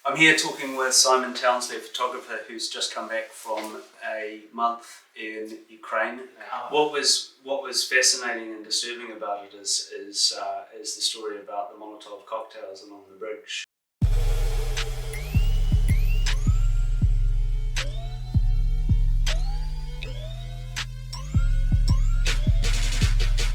I'm here talking with Simon Townsley, a photographer who's just come back from a month in Ukraine. What was fascinating and disturbing about it is the story about the Molotov cocktails along the bridge.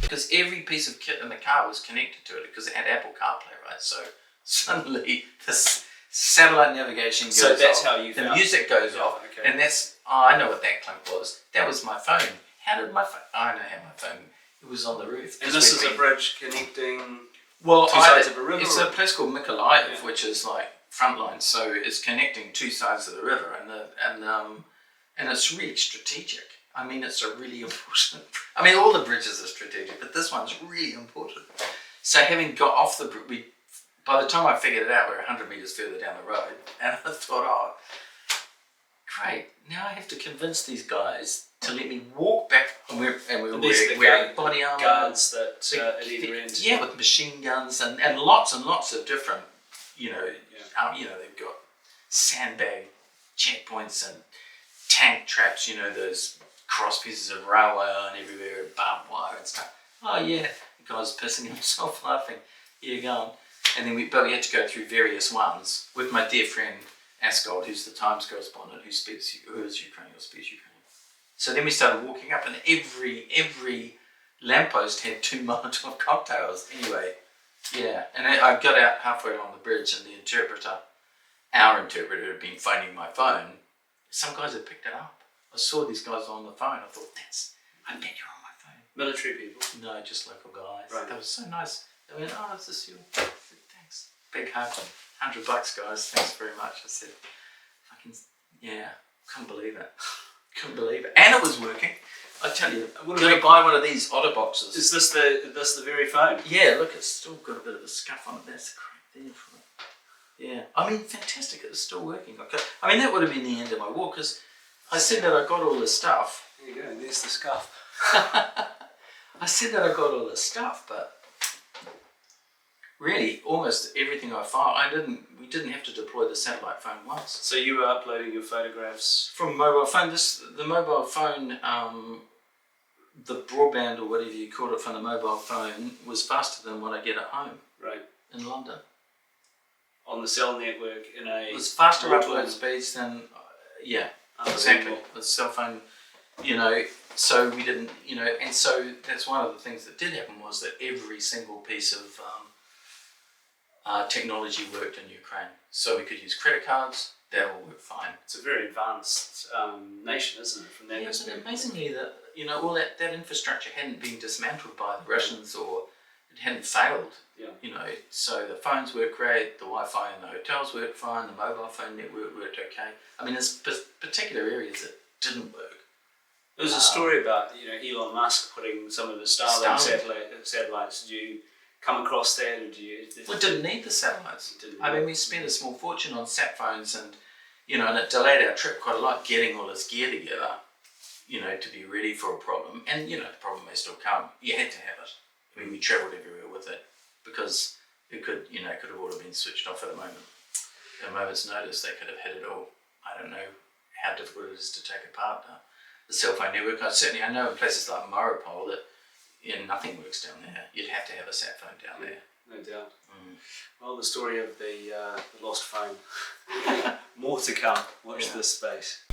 Because every piece of kit in the car was connected to it because it had Apple CarPlay, right? So suddenly this satellite navigation goes off. So that's how you the found music goes yeah, off, okay. and that's I know what that clunk was. That was my phone. How did my phone? I know how my phone. It was on the roof. And this is a bridge connecting two sides of a river. It's a place called Mykolaiv, which is like frontline. So it's connecting two sides of the river, and it's really strategic. I mean, it's a really important. I mean, all the bridges are strategic, but this one's really important. So having got off the bridge, by the time I figured it out, we were 100 metres further down the road, and I thought, oh, great! Now I have to convince these guys to let me walk back, and we were wearing body armour, guards that at either end. Yeah, with machine guns and lots of different, they've got sandbag checkpoints and tank traps, those cross pieces of rail wire and everywhere, barbed wire and stuff. Oh yeah, the guy's pissing himself laughing. Yeah, go on. And then we had to go through various ones with my dear friend Askold, who's the Times correspondent who is Ukrainian or speaks Ukrainian. So then we started walking up, and every lamppost had 2 Molotov cocktails. Anyway, yeah. And I got out halfway along the bridge, and our interpreter had been phoning my phone. Some guys had picked it up. I saw these guys on the phone. I thought, I bet you're on my phone. Military people? No, just local guys. Right. That was so nice. They went, oh, is this you? I said, thanks. Big hug. $100, guys. Thanks very much. I said, couldn't believe it. Couldn't believe it. And it was working. I tell you, I'm going to buy one of these otter boxes. Is this the very phone? Yeah, look, it's still got a bit of a scuff on it. That's the crack there for it. Yeah. I mean, fantastic. It was still working. I mean, that would have been the end of my walk, because I said that I got all this stuff. There you go, there's the scuff. I said that I got all this stuff, but really, almost everything I found, we didn't have to deploy the satellite phone once. So you were uploading your photographs? From mobile phone. The mobile phone, the broadband or whatever you call it from the mobile phone was faster than what I get at home. Right. In London. On the cell network it was faster upload speeds than, exactly. The cell phone, so we didn't, and so that's one of the things that did happen, was that every single piece of technology worked in Ukraine. So we could use credit cards, that all worked fine. It's a very advanced nation, isn't it, from that perspective? But amazingly that, all that infrastructure hadn't been dismantled by the Russians, or it hadn't failed. Yeah. So the phones worked great, the Wi-Fi in the hotels worked fine, the mobile phone network worked okay. I mean, there's particular areas that didn't work. There was a story about Elon Musk putting some of the Starlink satellites. Did you come across that, or We didn't need the satellites. We spent a small fortune on sat phones, and and it delayed our trip quite a lot, getting all this gear together, to be ready for a problem. And the problem may still come. You had to have it. I mean, we travelled everywhere with it, because it could have all been switched off at a moment's notice. They could have hit it all. I don't know how difficult it is to take apart the cell phone network. I know in places like Mariupol that nothing works down there. You'd have to have a sat phone down there. No doubt. Well, the story of the lost phone. More to come. Watch this space.